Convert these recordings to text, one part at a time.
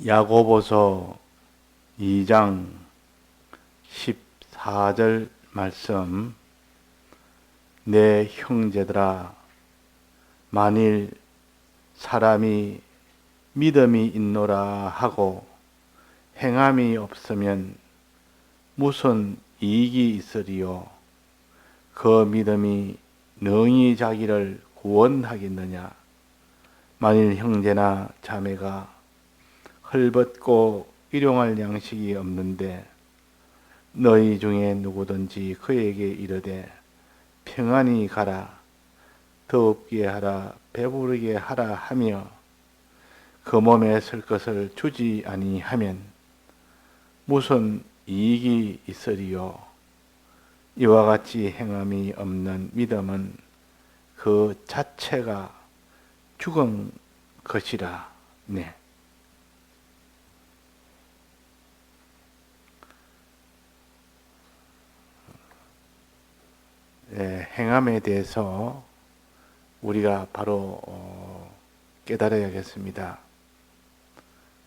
야고보서 2장 14절 말씀. 내 형제들아, 만일 사람이 믿음이 있노라 하고 행함이 없으면 무슨 이익이 있으리요? 그 믿음이 능히 자기를 구원하겠느냐? 만일 형제나 자매가 헐벗고 일용할 양식이 없는데 너희 중에 누구든지 그에게 이르되 평안히 가라, 더웁게 하라, 배부르게 하라 하며 그 몸에 쓸 것을 주지 아니하면 무슨 이익이 있으리요? 이와 같이 행함이 없는 믿음은 그 자체가 죽은 것이라. 네. 행함에 대해서 우리가 바로 깨달아야겠습니다.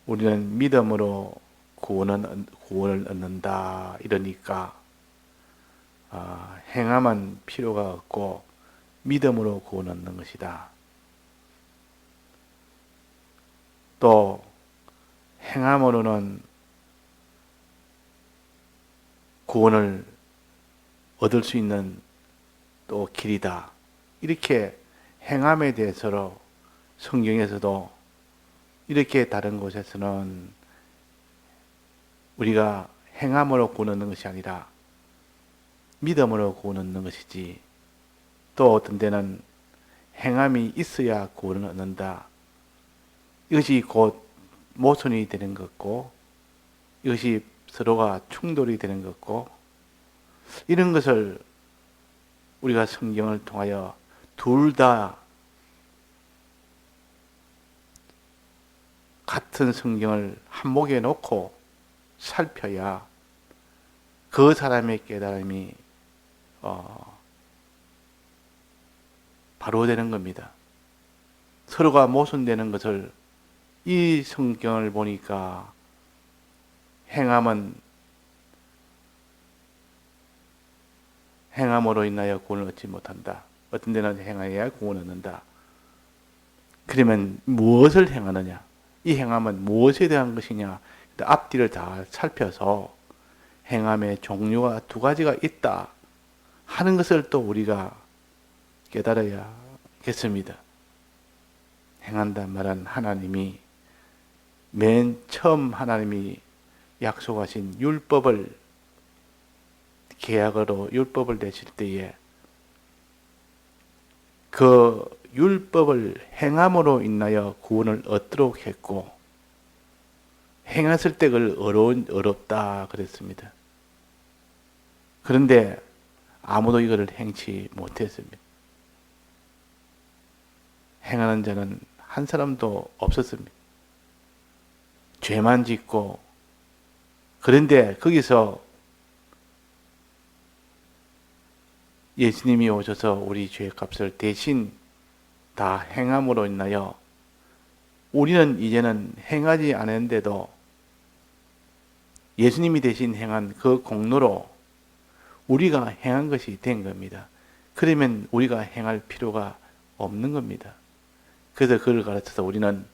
우리는 믿음으로 구원을 얻는다 이러니까 행함은 필요가 없고 믿음으로 구원 얻는 것이다. 또 행함으로는 구원을 얻을 수 있는 또 길이다. 이렇게 행함에 대해서로 성경에서도 이렇게 다른 곳에서는 우리가 행함으로 구원 얻는 것이 아니라 믿음으로 구원 얻는 것이지, 또 어떤 데는 행함이 있어야 구원을 얻는다. 이것이 곧 모순이 되는 것고, 이것이 서로가 충돌이 되는 것고, 이런 것을 우리가 성경을 통하여 둘 다 같은 성경을 한목에 놓고 살펴야 그 사람의 깨달음이 바로 되는 겁니다. 서로가 모순되는 것을 이 성경을 보니까 행함으로 인하여 구원을 얻지 못한다. 어떤 데는 행하여야 구원을 얻는다. 그러면 무엇을 행하느냐? 이 행함은 무엇에 대한 것이냐? 앞뒤를 다 살펴서 행함의 종류가 두 가지가 있다 하는 것을 또 우리가 깨달아야겠습니다. 행한단 말은 하나님이 맨 처음 하나님이 약속하신 율법을, 계약으로 율법을 내실 때에 그 율법을 행함으로 인하여 구원을 얻도록 했고, 행했을 때 그걸 어렵다 그랬습니다. 그런데 아무도 이거를 행치 못했습니다. 행하는 자는 한 사람도 없었습니다. 죄만 짓고. 그런데 거기서 예수님이 오셔서 우리 죄의 값을 대신 다 행함으로 인하여 우리는 이제는 행하지 않았는데도 예수님이 대신 행한 그 공로로 우리가 행한 것이 된 겁니다. 그러면 우리가 행할 필요가 없는 겁니다. 그래서 그걸 가르쳐서 우리는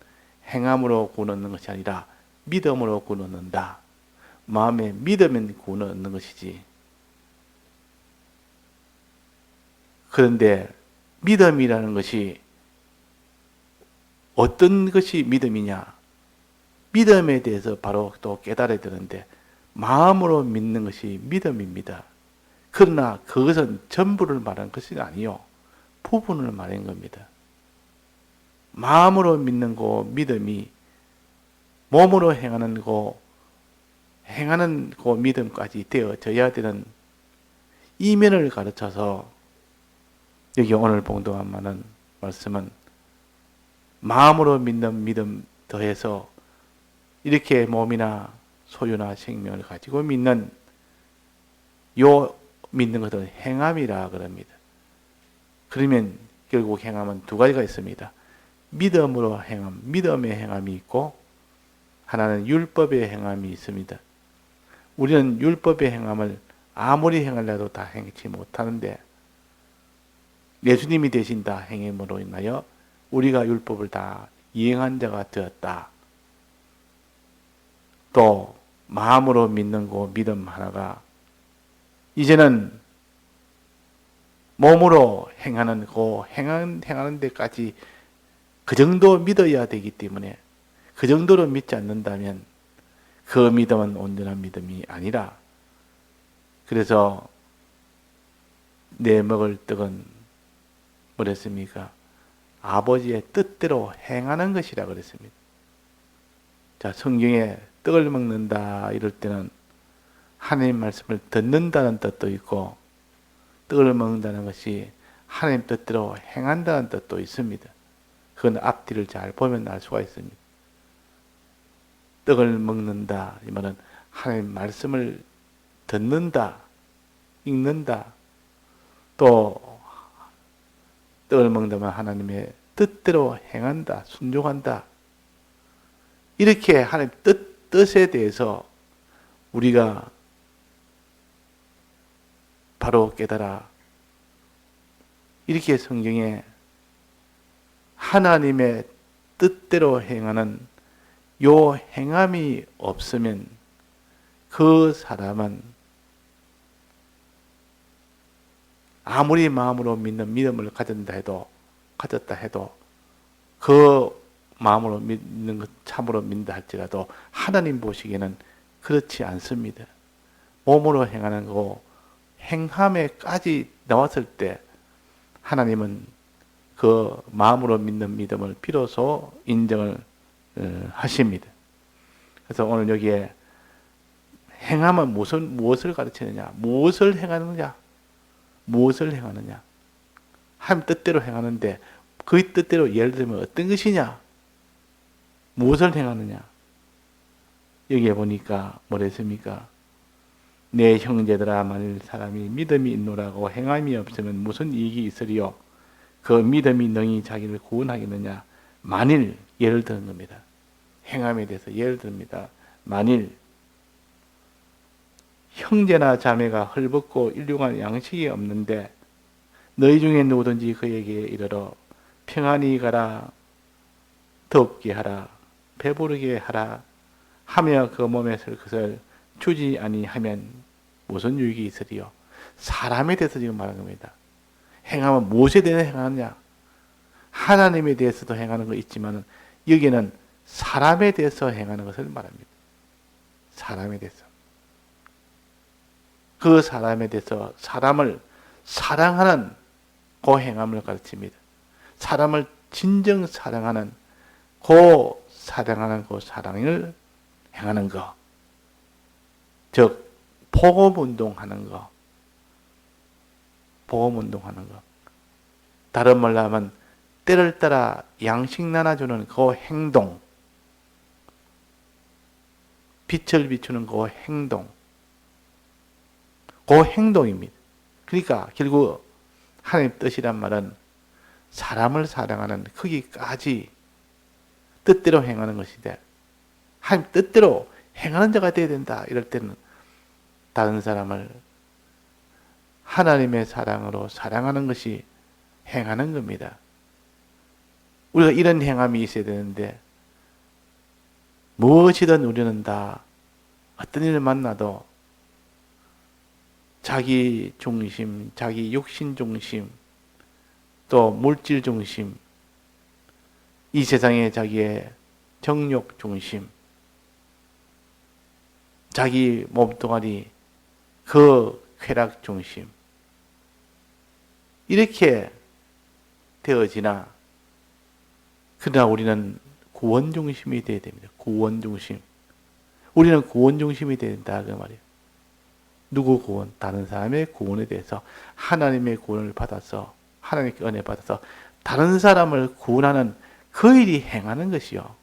행함으로 구원 얻는 것이 아니라 믿음으로 구원 얻는다. 마음에 믿으면 구원 얻는 것이지. 그런데 믿음이라는 것이 어떤 것이 믿음이냐? 믿음에 대해서 바로 또 깨달아야 되는데, 마음으로 믿는 것이 믿음입니다. 그러나 그것은 전부를 말한 것이 아니요, 부분을 말한 겁니다. 마음으로 믿는 거 믿음이 몸으로 행하는 거 행하는 그 믿음까지 되어져야 되는 이면을 가르쳐서 여기 오늘 봉독한 말씀은 마음으로 믿는 믿음 더해서 이렇게 몸이나 소유나 생명을 가지고 믿는 요 믿는 것은 행함이라 그럽니다. 그러면 결국 행함은 두 가지가 있습니다. 믿음으로 행함, 믿음의 행함이 있고 하나는 율법의 행함이 있습니다. 우리는 율법의 행함을 아무리 행하려도 다 행치 못하는데 예수님이 대신 다 행함으로 인하여 우리가 율법을 다 이행한 자가 되었다. 또 마음으로 믿는 그 믿음 하나가 이제는 몸으로 행하는 그 행하는 데까지 그 정도 믿어야 되기 때문에 그 정도로 믿지 않는다면 그 믿음은 온전한 믿음이 아니라 그래서 내 먹을 떡은 뭐랬습니까? 아버지의 뜻대로 행하는 것이라 그랬습니다. 자, 성경에 떡을 먹는다 이럴 때는 하나님 말씀을 듣는다는 뜻도 있고 떡을 먹는다는 것이 하나님 뜻대로 행한다는 뜻도 있습니다. 그건 앞뒤를 잘 보면 알 수가 있습니다. 떡을 먹는다 이 말은 하나님 말씀을 듣는다, 읽는다, 또 떡을 먹는다면 하나님의 뜻대로 행한다, 순종한다. 이렇게 하나님 뜻에 대해서 우리가 바로 깨달아 이렇게 성경에 하나님의 뜻대로 행하는 요 행함이 없으면 그 사람은 아무리 마음으로 믿는 믿음을 가졌다 해도 그 마음으로 믿는 것 참으로 믿는다 할지라도 하나님 보시기에는 그렇지 않습니다. 몸으로 행하는 그 행함에까지 나왔을 때 하나님은 그 마음으로 믿는 믿음을 비로소 인정을 하십니다. 그래서 오늘 여기에 행함은 무엇을 가르치느냐? 무엇을 행하느냐? 무엇을 행하느냐? 하나님 뜻대로 행하는데 그 뜻대로 예를 들면 어떤 것이냐? 무엇을 행하느냐? 여기에 보니까 뭐랬습니까? 내 형제들아 만일 사람이 믿음이 있노라고 행함이 없으면 무슨 이익이 있으리요? 그 믿음이 능히 자기를 구원하겠느냐? 만일 예를 드는 겁니다. 행함에 대해서 예를 듭니다. 만일 형제나 자매가 헐벗고 일용할 양식이 없는데 너희 중에 누구든지 그에게 이르러 평안히 가라, 덥게 하라, 배부르게 하라 하며 그 몸에 쓸 것을 주지 아니하면 무슨 유익이 있으리요? 사람에 대해서 지금 말하는 겁니다. 행함은 무엇에 대해서 행하느냐? 하나님에 대해서도 행하는 거 있지만 여기는 사람에 대해서 행하는 것을 말합니다. 사람에 대해서. 그 사람에 대해서 사람을 사랑하는 그 행함을 가르칩니다. 사람을 진정 사랑하는 그 사랑을 행하는 것. 즉 복음운동하는 것. 복음운동하는 것. 다른 말로 하면 때를 따라 양식 나눠주는 그 행동. 빛을 비추는 그 행동. 그 행동입니다. 그러니까 결국 하나님 뜻이란 말은 사람을 사랑하는 거기까지 뜻대로 행하는 것인데 하나님 뜻대로 행하는 자가 되어야 된다. 이럴 때는 다른 사람을 하나님의 사랑으로 사랑하는 것이 행하는 겁니다. 우리가 이런 행함이 있어야 되는데 무엇이든 우리는 다 어떤 일을 만나도 자기 중심, 자기 육신 중심, 또 물질 중심, 이 세상에 자기의 정욕 중심, 자기 몸뚱아리 그 쾌락 중심 이렇게 되어지나 그러나 우리는 구원 중심이 되어야 됩니다. 구원 중심. 우리는 구원 중심이 되어야 된다 그 말이에요. 누구 구원? 다른 사람의 구원에 대해서 하나님의 구원을 받아서 하나님께 은혜 받아서 다른 사람을 구원하는 그 일이 행하는 것이요.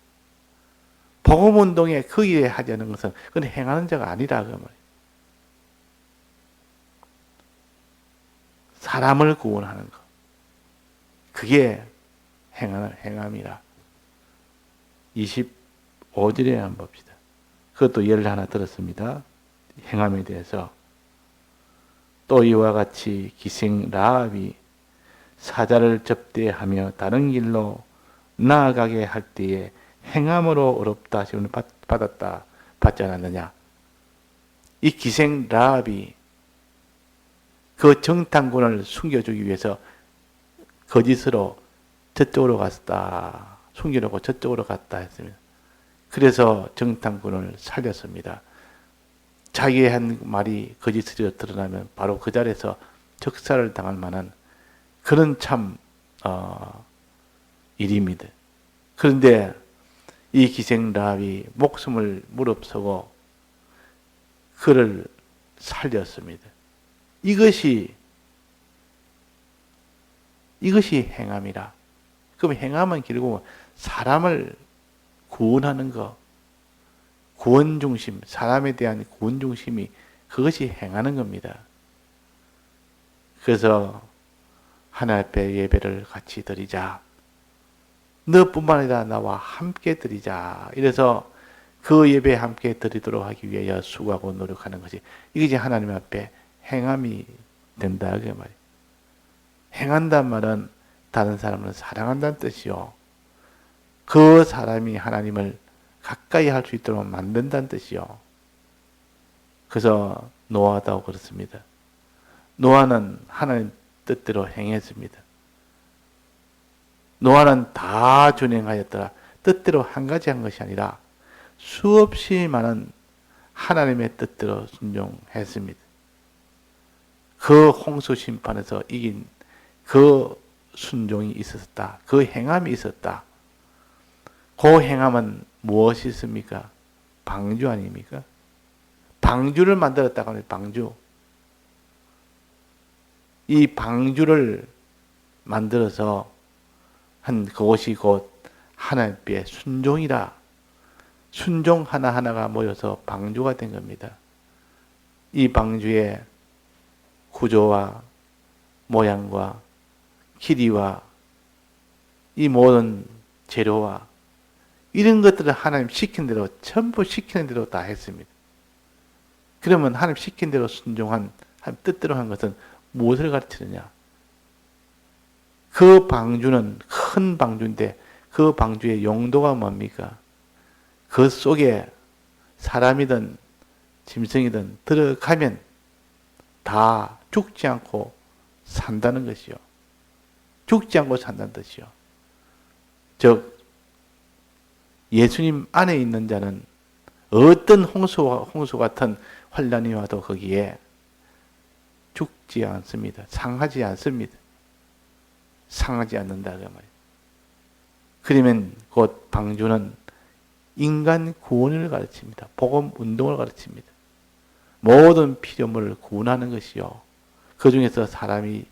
복음운동에 그 일에 하자는 것은 그건 행하는 자가 아니라 그 말이에요. 사람을 구원하는 것. 그게 행함이라. 5절에 한번 봅시다. 그것도 예를 하나 들었습니다. 행함에 대해서. 또 이와 같이 기생 라합이 사자를 접대하며 다른 길로 나아가게 할 때에 행함으로 어렵다 시험을 받지 않았느냐. 이 기생 라합이 그 정탐꾼을 숨겨주기 위해서 거짓으로 저쪽으로 갔다. 숨기려고 저쪽으로 갔다 했습니다. 그래서 정탐꾼을 살렸습니다. 자기의 한 말이 거짓으로 드러나면 바로 그 자리에서 적살을 당할 만한 그런 참 일입니다. 그런데 이 기생 라합이 목숨을 무릅쓰고 그를 살렸습니다. 이것이 행함이라. 그럼 행함은 결국 사람을 구원하는 것, 구원 중심, 사람에 대한 구원 중심이 그것이 행하는 겁니다. 그래서 하나님 앞에 예배를 같이 드리자. 너뿐만 아니라 나와 함께 드리자. 이래서 그 예배에 함께 드리도록 하기 위하여 수고하고 노력하는 것이 이것이 하나님 앞에 행함이 된다. 그 말이에요. 행한단 말은 다른 사람을 사랑한다는 뜻이요. 그 사람이 하나님을 가까이 할 수 있도록 만든다는 뜻이요. 그래서 노아도 그렇습니다. 노아는 하나님 뜻대로 행했습니다. 노아는 다 준행하였더라. 뜻대로 한 가지 한 것이 아니라 수없이 많은 하나님의 뜻대로 순종했습니다. 그 홍수 심판에서 이긴 그 순종이 있었다. 그 행함이 있었다. 그 행함은 무엇이 있습니까? 방주 아닙니까? 방주를 만들었다고 하면 방주. 이 방주를 만들어서 한 그것이 곧 하나님께 순종이라. 순종 하나하나가 모여서 방주가 된 겁니다. 이 방주의 구조와 모양과 길이와 이 모든 재료와 이런 것들을 하나님 시킨 대로 전부 시키는 대로 다 했습니다. 그러면 하나님 시킨 대로 순종한 하나님 뜻대로 한 것은 무엇을 가르치느냐? 그 방주는 큰 방주인데 그 방주의 용도가 뭡니까? 그 속에 사람이든 짐승이든 들어가면 다 죽지 않고 산다는 것이요. 죽지 않고 산다는 뜻이요. 즉 예수님 안에 있는 자는 어떤 홍수 같은 환난이 와도 거기에 죽지 않습니다. 상하지 않습니다. 상하지 않는다 그 말이에요. 그러면 곧 방주는 인간 구원을 가르칩니다. 복음 운동을 가르칩니다. 모든 피조물을 구원하는 것이요. 그 중에서 사람이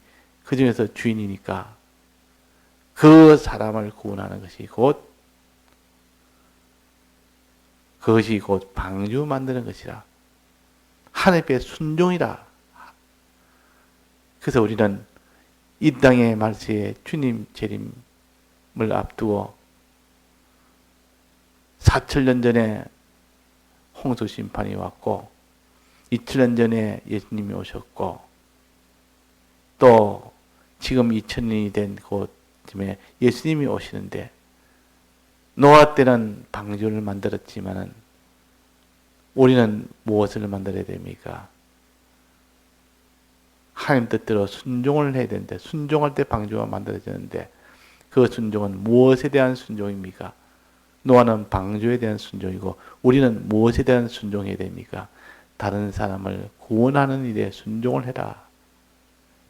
그 중에서 주인이니까 그 사람을 구원하는 것이 그것이 곧 방주 만드는 것이라. 하나님의 순종이라. 그래서 우리는 이 땅의 말세에 주님 재림을 앞두고 4,000년 전에 홍수 심판이 왔고 2,000년 전에 예수님이 오셨고 또 지금 2000년이 된 그쯤에 예수님이 오시는데 노아 때는 방주를 만들었지만은 우리는 무엇을 만들어야 됩니까? 하나님 뜻대로 순종을 해야 되는데 순종할 때 방주가 만들어지는데 그 순종은 무엇에 대한 순종입니까? 노아는 방주에 대한 순종이고 우리는 무엇에 대한 순종해야 됩니까? 다른 사람을 구원하는 일에 순종을 해라.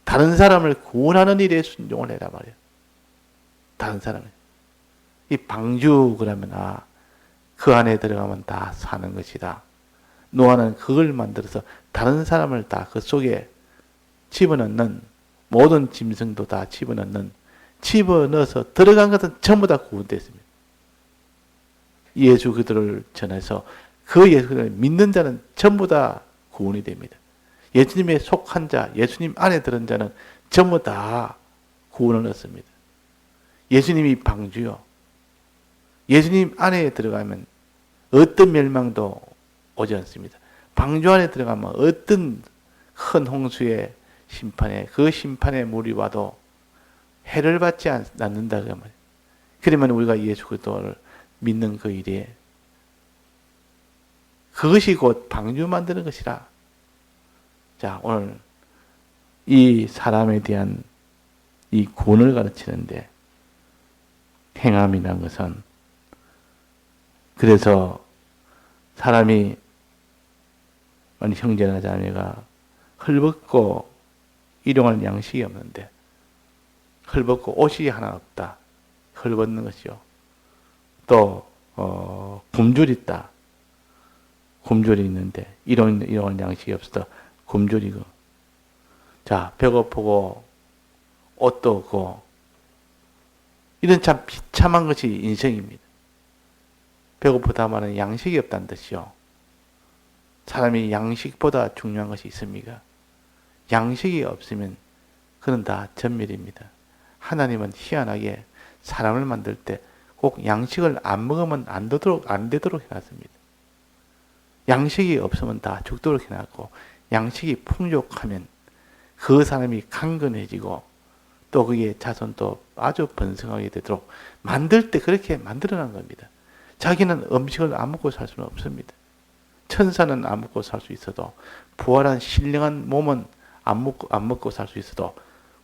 다른 사람을 구원하는 일에 순종을 해라 말이에요. 다른 사람을. 이 방주 그러면 그 안에 들어가면 다 사는 것이다. 노아는 그걸 만들어서 다른 사람을 다 그 속에 집어넣는 모든 짐승도 다 집어넣어서 들어간 것은 전부 다 구원됐습니다. 예수 그들을 전해서 그 예수 그들을 믿는 자는 전부 다 구원이 됩니다. 예수님에 속한 자, 예수님 안에 들은 자는 전부 다 구원을 얻습니다. 예수님이 방주요. 예수님 안에 들어가면 어떤 멸망도 오지 않습니다. 방주 안에 들어가면 어떤 큰 홍수의 심판에 그 심판의 물이 와도 해를 받지 않는다 그 말이에요. 그러면 우리가 예수 그리스도를 믿는 그 일에 그것이 곧 방주 만드는 것이라. 자, 오늘 이 사람에 대한 이 구원을 가르치는데 행함이라는 것은 그래서 사람이 아니 형제나 자매가 헐벗고 일용할 양식이 없는데 헐벗고 옷이 하나 없다. 헐벗는 것이요. 또 굶주리 있다. 굶주리 있는데 일용할 양식이 없어서 굶주리고 자 배고프고 옷도 없고 이런 참 비참한 것이 인생입니다. 배고프다 말은 양식이 없다는 뜻이요. 사람이 양식보다 중요한 것이 있습니까? 양식이 없으면 그는 다 전멸입니다. 하나님은 희한하게 사람을 만들 때 꼭 양식을 안 먹으면 안 되도록 해놨습니다. 양식이 없으면 다 죽도록 해놨고 양식이 풍족하면 그 사람이 강건해지고 또 그의 자손도 아주 번성하게 되도록 만들 때 그렇게 만들어놓은 겁니다. 자기는 음식을 안 먹고 살 수는 없습니다. 천사는 안 먹고 살 수 있어도 부활한 신령한 몸은 안 먹고 살 수 있어도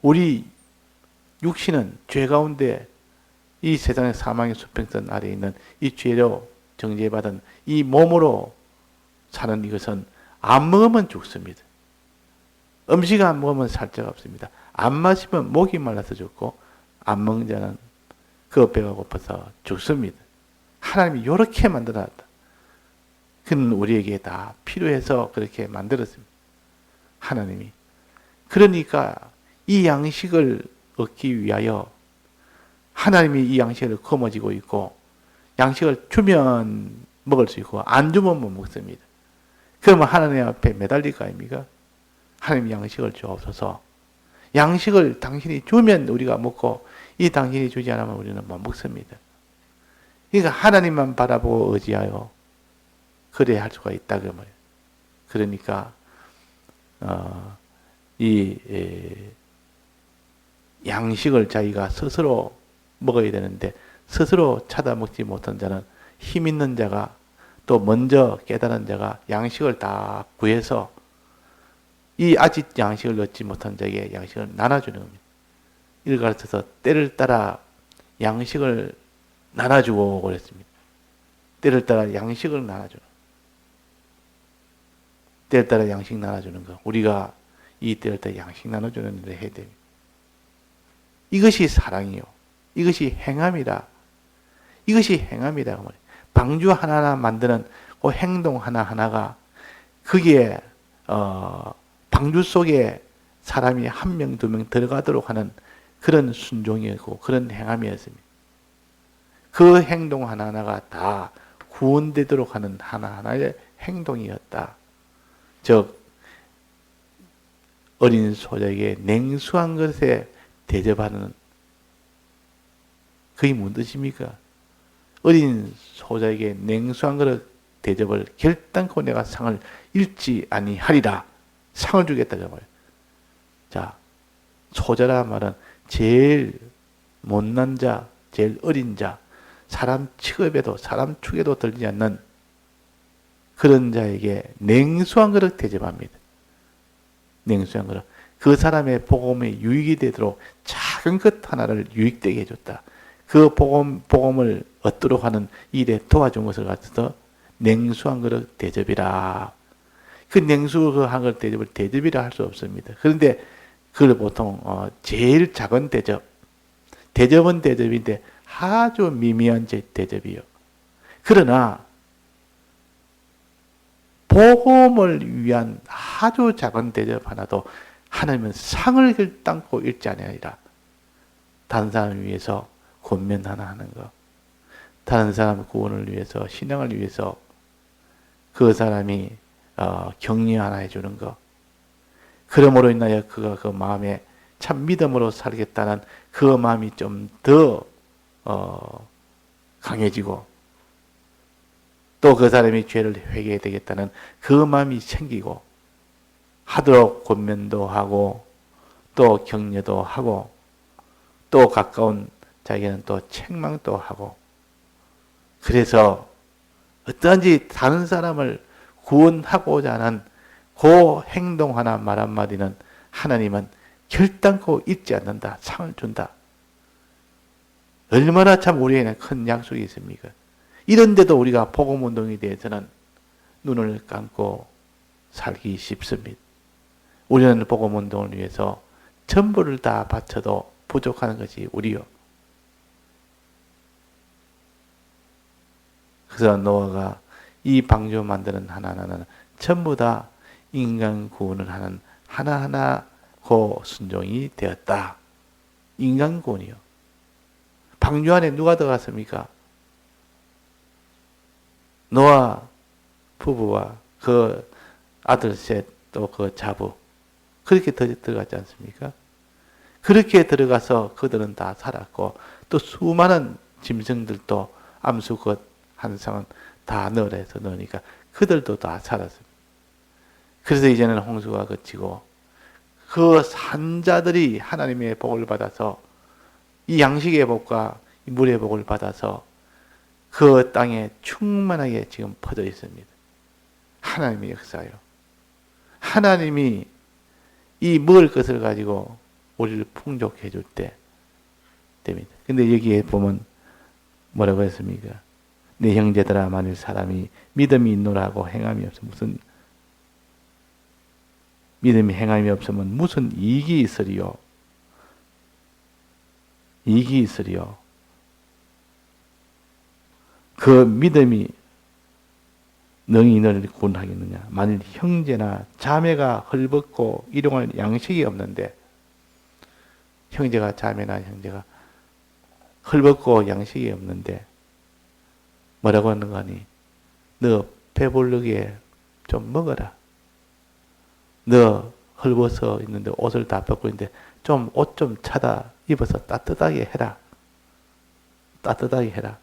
우리 육신은 죄 가운데 이 세상의 사망의 수평선 아래에 있는 이 죄로 정죄받은 이 몸으로 사는 이것은 안 먹으면 죽습니다. 음식 안 먹으면 살 자가 없습니다. 안 마시면 목이 말라서 죽고 안 먹는 자는 그 배가 고파서 죽습니다. 하나님이 이렇게 만들어놨다. 그는 우리에게 다 필요해서 그렇게 만들었습니다. 하나님이. 그러니까 이 양식을 얻기 위하여 하나님이 이 양식을 거머쥐고 있고 양식을 주면 먹을 수 있고 안 주면 못 먹습니다. 그러면 하나님 앞에 매달릴 거 아닙니까? 하나님 양식을 주옵소서. 양식을 당신이 주면 우리가 먹고 이 당신이 주지 않으면 우리는 못 먹습니다. 그러니까 하나님만 바라보고 의지하여 그래야 할 수가 있다 그 말이에요. 그러니까 양식을 자기가 스스로 먹어야 되는데 스스로 찾아 먹지 못한 자는 힘 있는 자가 또 먼저 깨달은 자가 양식을 다 구해서 이 아직 양식을 얻지 못한 자에게 양식을 나눠주는 겁니다. 이를 가르쳐서 때를 따라 양식을 나눠주고 그랬습니다. 때를 따라 양식을 나눠주는 때를 따라 양식 나눠주는 거. 우리가 이 때를 따라 양식 나눠주는 일을 해야 됩니다. 이것이 사랑이요. 이것이 행함이다. 이것이 행함이다. 방주 하나하나 만드는 그 행동 하나하나가 그게 방주 속에 사람이 한 명, 두 명 들어가도록 하는 그런 순종이었고 그런 행함이었습니다. 그 행동 하나하나가 다 구원되도록 하는 하나하나의 행동이었다. 즉 어린 소자에게 냉수한 것에 대접하는 그게 무슨 뜻입니까? 어린 소자에게 냉수한 그릇 대접을 결단코 내가 상을 잃지 아니하리라. 상을 주겠다. 그 말이에요. 자, 소자라 말은 제일 못난 자, 제일 어린 자, 사람 취급에도 사람 축에도 들지 않는 그런 자에게 냉수한 그릇 대접합니다. 냉수한 그릇. 그 사람의 복음에 유익이 되도록 작은 것 하나를 유익되게 해줬다. 그 복음을 얻도록 하는 일에 도와준 것을 가져서 냉수한 그릇 대접이라. 그 냉수한 그릇 대접을 대접이라 할 수 없습니다. 그런데 그걸 보통 제일 작은 대접은 대접인데 아주 미미한 대접이요. 그러나 복음을 위한 아주 작은 대접 하나도 하나님은 상을 결단코 잃지 아니하리라. 다른 사람을 위해서 권면 하나 하는 거, 다른 사람 구원을 위해서, 신앙을 위해서 그 사람이 격려 하나 해주는 거, 그러므로 인하여 그가 그 마음에 참 믿음으로 살겠다는 그 마음이 좀 더 강해지고 또 그 사람이 죄를 회개해야 되겠다는 그 마음이 생기고 하도록 권면도 하고 또 격려도 하고 또 가까운 자기는 또 책망도 하고 그래서 어떠한지 다른 사람을 구원하고자 하는 그 행동 하나 말 한마디는 하나님은 결단코 잊지 않는다. 상을 준다. 얼마나 참 우리에게는 큰 약속이 있습니까? 이런데도 우리가 복음운동에 대해서는 눈을 감고 살기 쉽습니다. 우리는 복음운동을 위해서 전부를 다 바쳐도 부족한 것이 우리요. 그래서 노아가 이 방주 만드는 하나하나는 전부 다 인간 구원을 하는 하나하나 그 순종이 되었다. 인간 구원이요. 방주 안에 누가 들어갔습니까? 노아 부부와 그 아들 셋 또 그 자부 그렇게 들어갔지 않습니까? 그렇게 들어가서 그들은 다 살았고 또 수많은 짐승들도 암수것 한 상은 다 넣으래서 넣으니까 그들도 다 살았습니다. 그래서 이제는 홍수가 그치고 그 산자들이 하나님의 복을 받아서 이 양식의 복과 이 물의 복을 받아서 그 땅에 충만하게 지금 퍼져 있습니다. 하나님의 역사요. 하나님이 이 먹을 것을 가지고 우리를 풍족해 줄 때 됩니다. 근데 여기에 보면 뭐라고 했습니까? 내 형제들아 만일 사람이 믿음이 있노라고 행함이 없으면 무슨 믿음이 행함이 없으면 무슨 이익이 있으리요? 이익이 있으리요. 그 믿음이 능히 너를 구원하겠느냐? 만일 형제나 자매가 헐벗고 일용할 양식이 없는데 형제가 자매나 형제가 헐벗고 양식이 없는데 뭐라고 하는 거니? 너 배부르게 좀 먹어라. 너 헐벗어 있는데 옷을 다 벗고 있는데 좀 옷 좀 차다 입어서 따뜻하게 해라. 따뜻하게 해라.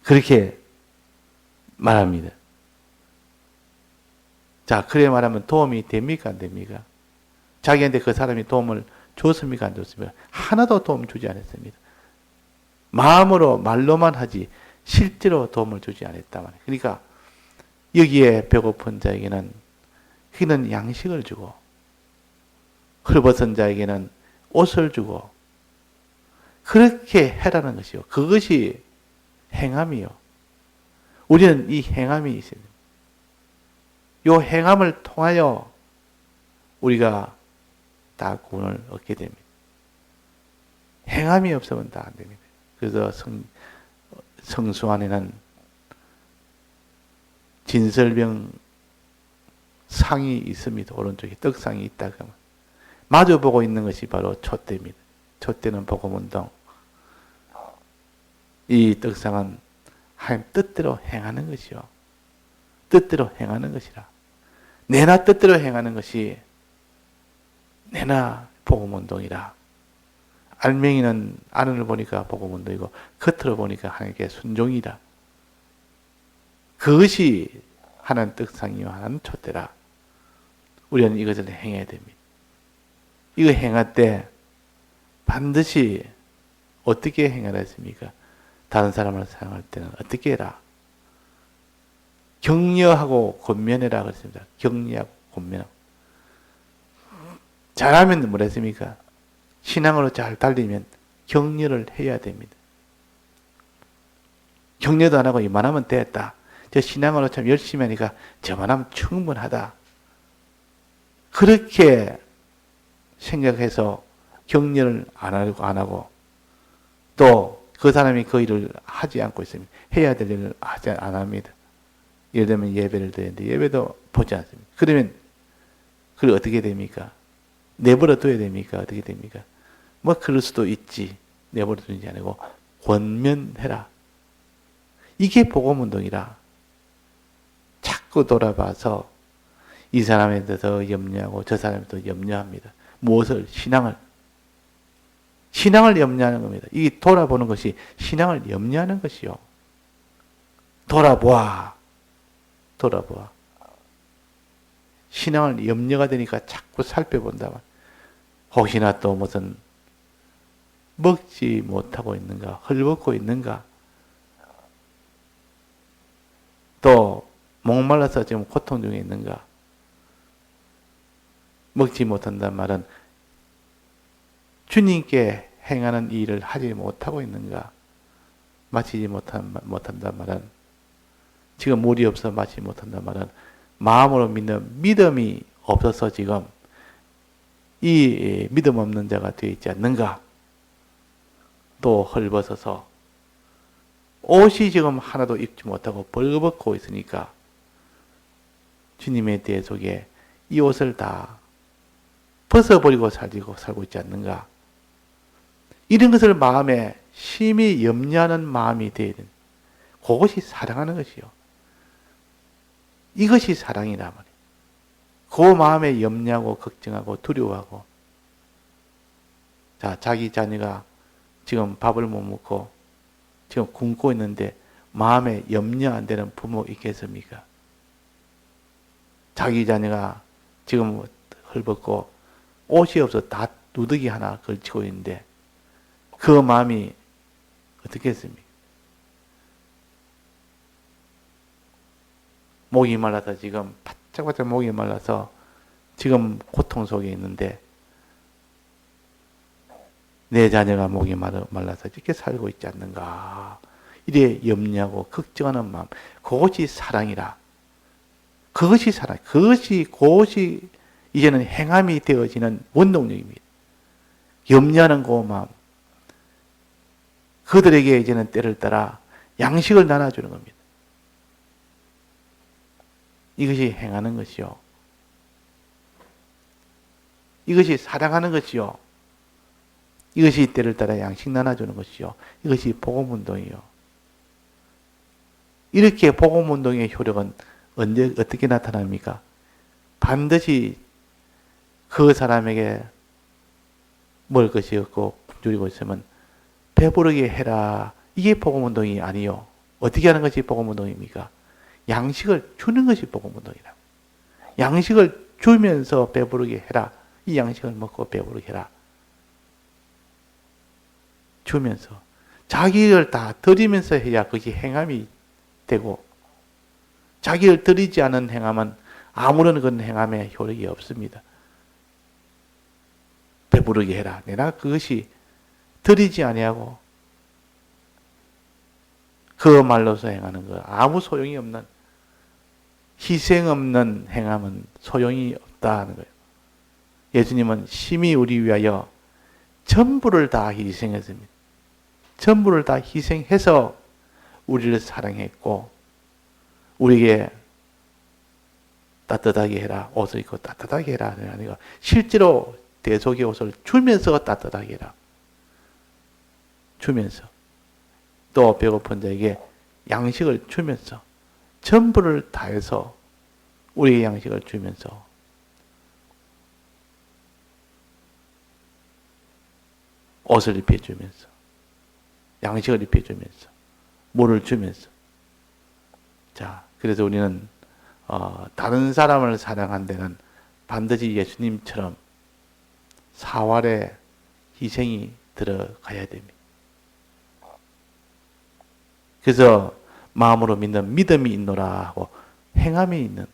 그렇게 말합니다. 자, 그래 말하면 도움이 됩니까? 안 됩니까? 자기한테 그 사람이 도움을 줬습니까? 안 줬습니까? 하나도 도움 주지 않았습니다. 마음으로 말로만 하지 실제로 도움을 주지 않았단 말이에요. 그러니까 여기에 배고픈 자에게는 그는 양식을 주고 헐벗은 자에게는 옷을 주고 그렇게 해라는 것이요. 그것이 행함이요. 우리는 이 행함이 있어요. 이 행함을 통하여 우리가 다 구원을 얻게 됩니다. 행함이 없으면 다 안 됩니다. 그래서 성수 안에는 진설병 상이 있습니다. 오른쪽에 떡상이 있다 그러면 마주보고 있는 것이 바로 촛대입니다. 촛대는 복음운동. 이 떡상은 하나님 뜻대로 행하는 것이요. 뜻대로 행하는 것이라. 내나 뜻대로 행하는 것이 내나 복음운동이라. 알맹이는 안을 보니까 복음운동이고 겉으로 보니까 하나님께 순종이다. 그것이 하나님 떡상이요 하나님 촛대라. 우리는 이것을 행해야 됩니다. 이거 행할 때 반드시 어떻게 행하라 했습니까? 다른 사람을 사랑할 때는 어떻게 해라? 격려하고 권면해라 그랬습니다. 격려하고 권면하고. 잘하면 뭐랬습니까? 신앙으로 잘 달리면 격려를 해야 됩니다. 격려도 안 하고 이만하면 됐다. 저 신앙으로 참 열심히 하니까 저만하면 충분하다. 그렇게 생각해서 격려를 안 하고 또 그 사람이 그 일을 하지 않고 있습니다. 해야 될 일을 하지 안 합니다. 예를 들면 예배를 드리는데 예배도 보지 않습니다. 그러면 그걸 어떻게 됩니까? 내버려 둬야 됩니까? 어떻게 됩니까? 뭐 그럴 수도 있지. 내버려 두는 게 아니고 권면해라. 이게 복음운동이라. 자꾸 돌아봐서 이 사람에 대해서 염려하고 저 사람에 대해서 염려합니다. 무엇을? 신앙을. 신앙을 염려하는 겁니다. 이 돌아보는 것이 신앙을 염려하는 것이요. 돌아보아. 돌아보아. 신앙을 염려가 되니까 자꾸 살펴본다. 혹시나 또 무슨 먹지 못하고 있는가, 헐벗고 있는가, 또 목말라서 지금 고통 중에 있는가. 먹지 못한다는 말은 주님께 행하는 일을 하지 못하고 있는가, 마치지 못한다는 말은 지금 물이 없어 마치지 못한다는 말은 마음으로 믿는 믿음이 없어서 지금 이 믿음 없는 자가 되어 있지 않는가. 또 헐벗어서 옷이 지금 하나도 입지 못하고 벌거벗고 있으니까 주님의 대 속에 이 옷을 다 벗어버리고 살고 있지 않는가. 이런 것을 마음에 심히 염려하는 마음이 되어야 된다. 그것이 사랑하는 것이요. 이것이 사랑이란 말이에요. 그 마음에 염려하고 걱정하고 두려워하고, 자, 자기 자녀가 지금 밥을 못 먹고 지금 굶고 있는데 마음에 염려 안 되는 부모 있겠습니까? 자기 자녀가 지금 헐벗고 옷이 없어 다 누더기 하나 걸치고 있는데 그 마음이 어떻겠습니까? 목이 말라서 지금 바짝바짝 목이 말라서 지금 고통 속에 있는데 내 자녀가 목이 말라서 이렇게 살고 있지 않는가. 이래 염려하고 걱정하는 마음. 그것이 사랑이라. 그것이 사랑. 그것이 이제는 행함이 되어지는 원동력입니다. 염려하는 그 마음. 그들에게 이제는 때를 따라 양식을 나눠주는 겁니다. 이것이 행하는 것이요. 이것이 사랑하는 것이요. 이것이 때를 따라 양식 나눠주는 것이요. 이것이 복음운동이요. 이렇게 복음운동의 효력은 언제 어떻게 나타납니까? 반드시 그 사람에게 먹을 것이 없고 굶주리고 있으면 배부르게 해라. 이게 복음운동이 아니요. 어떻게 하는 것이 복음운동입니까? 양식을 주는 것이 복음운동이라. 양식을 주면서 배부르게 해라. 이 양식을 먹고 배부르게 해라. 주면서 자기를 다 드리면서 해야 그것이 행함이 되고, 자기를 드리지 않은 행함은 아무런 그런 행함에 효력이 없습니다. 배부르게 해라. 내가 그것이 드리지 아니하고 그 말로서 행하는 거 아무 소용이 없는, 희생 없는 행함은 소용이 없다는 거예요. 예수님은 심히 우리 위하여 전부를 다 희생했습니다. 전부를 다 희생해서 우리를 사랑했고, 우리에게 따뜻하게 해라. 옷을 입고 따뜻하게 해라. 아니라 실제로 대속의 옷을 주면서 따뜻하게 해라. 주면서. 또 배고픈 자에게 양식을 주면서 전부를 다해서 우리의 양식을 주면서 옷을 입혀주면서 양식을 입혀주면서 물을 주면서. 자, 그래서 우리는 다른 사람을 사랑한 데는 반드시 예수님처럼 사활의 희생이 들어가야 됩니다. 그래서 마음으로 믿는 믿음이 있노라 하고 행함이 있는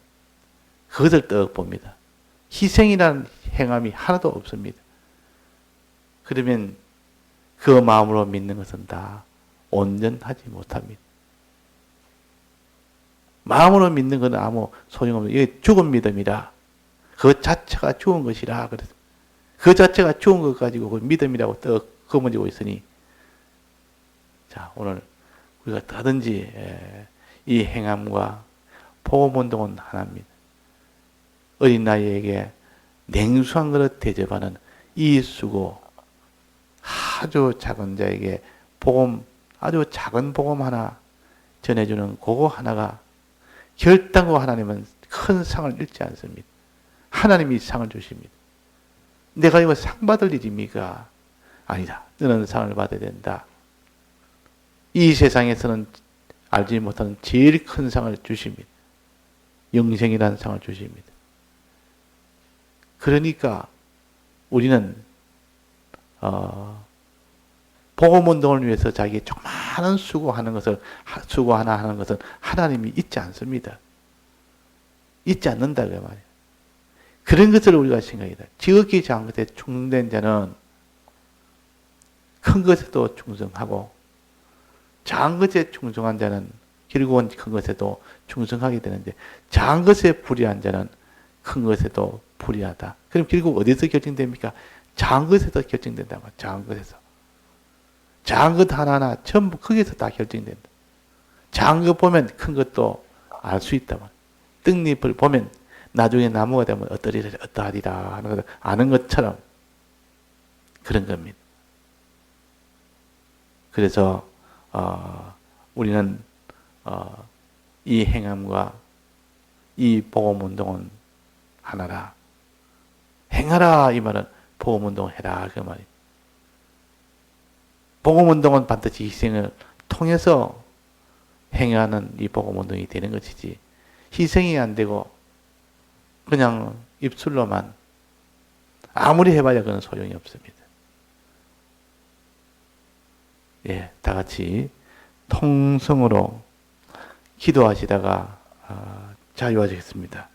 그것을 떡 봅니다. 희생이라는 행함이 하나도 없습니다. 그러면 그 마음으로 믿는 것은 다 온전하지 못합니다. 마음으로 믿는 것은 아무 소용없는, 이게 죽은 믿음이라. 그 자체가 죽은 것이라. 그래서 그 자체가 죽은 것 가지고 그 믿음이라고 떡 거머쥐고 있으니, 자, 오늘 우리가 다든지 이 행함과 복음운동은 하나입니다. 어린 나이에게 냉수한 그릇 대접하는 이 수고, 아주 작은 자에게 복음, 아주 작은 복음 하나 전해주는 그거 하나가 결단코 하나님은 큰 상을 잃지 않습니다. 하나님이 상을 주십니다. 내가 이거 상 받을 일입니까? 아니다. 너는 상을 받아야 된다. 이 세상에서는 알지 못하는 제일 큰 상을 주십니다. 영생이라는 상을 주십니다. 그러니까 우리는 복음운동을 위해서 자기 조그마한 수고 하는 것을 하나님이 잊지 않습니다. 잊지 않는다 그 말이에요. 그런 것을 우리가 생각이다. 지극히 작은 것에 충성된 자는 큰 것에도 충성하고 작은 것에 충성한 자는 결국은 큰 것에도 충성하게 되는데 작은 것에 불의한 자는 큰 것에도 불의하다. 그럼 결국 어디서 결정됩니까? 작은 것에서 결정된다. 작은 것에서. 작은 것 하나하나 전부 거기서 다 결정된다. 작은 것 보면 큰 것도 알 수 있다. 떡잎을 보면 나중에 나무가 되면 어떠하리라 하는 것을 아는 것처럼 그런 겁니다. 그래서 우리는 이 행함과 이 복음운동은 하나라. 행하라 이 말은 복음운동을 해라 그 말이에요. 복음운동은 반드시 희생을 통해서 행하는 이 복음운동이 되는 것이지 희생이 안 되고 그냥 입술로만 아무리 해봐야 그건 소용이 없습니다. 예, 다 같이 통성으로 기도하시다가 자유하시겠습니다.